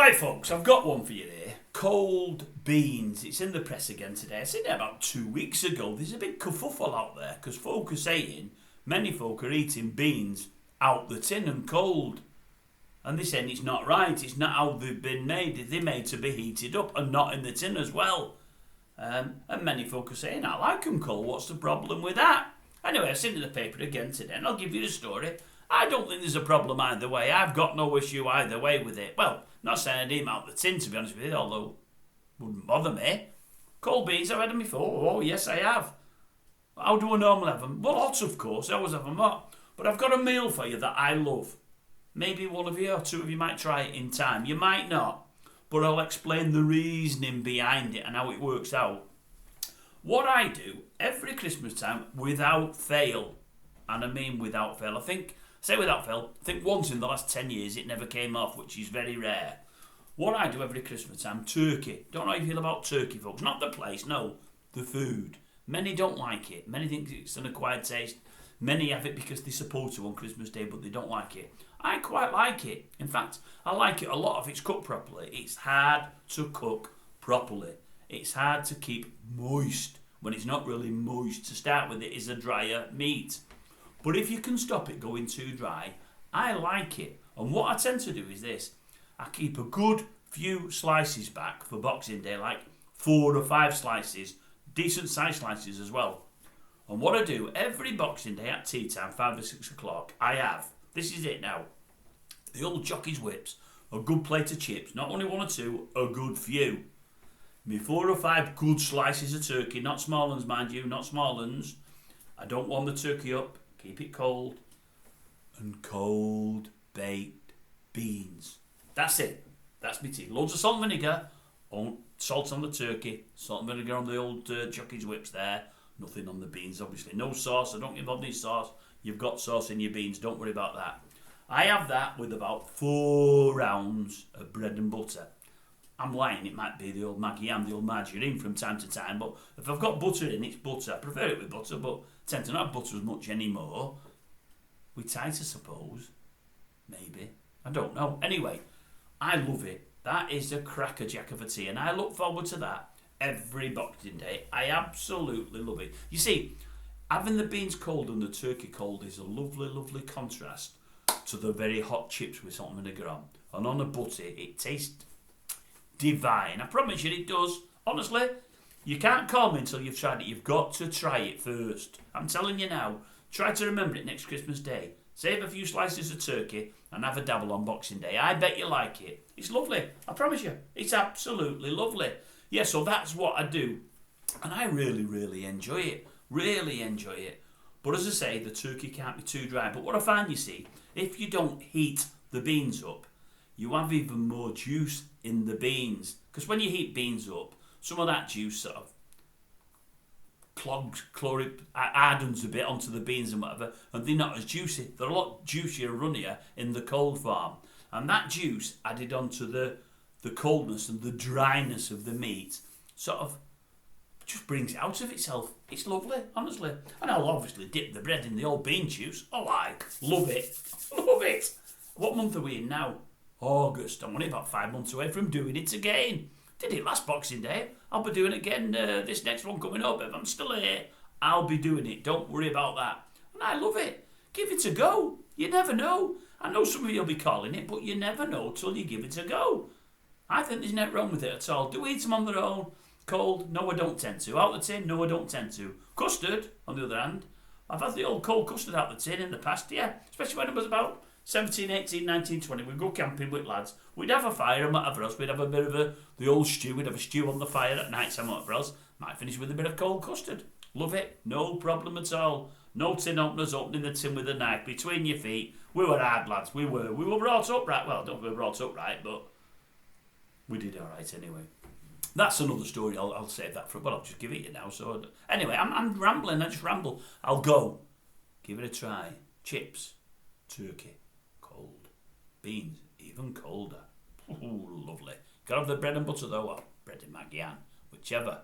Right, folks, I've got one for you here. Cold beans. It's in the press again today. I seen it about 2 weeks ago. There's a big kerfuffle out there because folk are saying many folk are eating beans out the tin and cold. And they're saying it's not right. It's not how they've been made. They're made to be heated up and not in the tin as well. And many folk are saying, I like them cold. What's the problem with that? Anyway, I've seen it in the paper again today and I'll give you the story. I don't think there's a problem either way. I've got no issue either way with it. Well, not saying I'd eat them out the tin, to be honest with you, although it wouldn't bother me. Cold beans, I've had them before. Oh, yes, I have. How do I normally have them? Well, hot, of course. I always have them hot. But I've got a meal for you that I love. Maybe one of you or two of you might try it in time. You might not. But I'll explain the reasoning behind it and how it works out. What I do every Christmas time, without fail, and I mean without fail, I think once in the last 10 years it never came off, which is very rare. What I do every Christmas time, turkey. Don't know how you feel about turkey, folks. Not the place, no, the food. Many don't like it. Many think it's an acquired taste. Many have it because they're supposed to on Christmas Day, but they don't like it. I quite like it. In fact, I like it a lot if it's cooked properly. It's hard to cook properly. It's hard to keep moist when it's not really moist. To start with, it is a drier meat. But if you can stop it going too dry, I like it. And what I tend to do is this. I keep a good few slices back for Boxing Day, like 4 or 5 slices, decent sized slices as well. And what I do, every Boxing Day at tea time, 5 or 6 o'clock, I have, this is it now, the old jockey's whips, a good plate of chips, not only 1 or 2, a good few. Me 4 or 5 good slices of turkey, not small ones, mind you, not small ones. I don't warm the turkey up. Keep it cold. And cold baked beans. That's it. That's my tea. Loads of salt and vinegar. Salt on the turkey. Salt and vinegar on the old jockey's whips there. Nothing on the beans, obviously. No sauce. I don't involve any sauce. You've got sauce in your beans. Don't worry about that. I have that with about 4 rounds of bread and butter. I'm lying. It might be the old Maggie and the old margarine from time to time. But if I've got butter in, it's butter. I prefer it with butter, but tend to not have butter as much anymore. With tight, I suppose. Maybe. I don't know. Anyway, I love it. That is a crackerjack of a tea, and I look forward to that every Boxing Day. I absolutely love it. You see, having the beans cold and the turkey cold is a lovely, lovely contrast to the very hot chips with salt and vinegar on. And on a butty, it tastes divine. I promise you it does. Honestly. You can't call me until you've tried it. You've got to try it first. I'm telling you now. Try to remember it next Christmas Day. Save a few slices of turkey and have a dabble on Boxing Day. I bet you like it. It's lovely. I promise you. It's absolutely lovely. Yeah, so that's what I do. And I really, really enjoy it. Really enjoy it. But as I say, the turkey can't be too dry. But what I find, you see, if you don't heat the beans up, you have even more juice in the beans. Because when you heat beans up, some of that juice sort of hardens a bit onto the beans and whatever, and they're not as juicy. They're a lot juicier and runnier in the cold form. And that juice added onto the coldness and the dryness of the meat sort of just brings it out of itself. It's lovely, honestly. And I'll obviously dip the bread in the old bean juice. Oh, I love it. Love it. What month are we in now? August. I'm only about 5 months away from doing it again. Did it last Boxing Day. I'll be doing it again this next one coming up. If I'm still here, I'll be doing it. Don't worry about that. And I love it. Give it a go. You never know. I know some of you will be calling it, but you never know till you give it a go. I think there's nothing wrong with it at all. Do eat them on their own. Cold? No, I don't tend to. Out the tin? No, I don't tend to. Custard, on the other hand. I've had the old cold custard out the tin in the past, yeah. Especially when I was about 17, 18, 19, 20, we'd go camping with lads. We'd have a fire and whatever else. We'd have a bit of the old stew. We'd have a stew on the fire at night time, whatever else. Might finish with a bit of cold custard. Love it. No problem at all. No tin openers opening the tin with a knife between your feet. We were hard lads. We were brought up right. Well, don't we were brought up right, but we did all right anyway. That's another story. I'll save that for. Well, I'll just give it you now. So anyway, I'm rambling. I just ramble. I'll go. Give it a try. Chips, turkey. Cold. Beans, even colder. Ooh, lovely. Got to have the bread and butter though, or bread and Maggie Ann, whichever.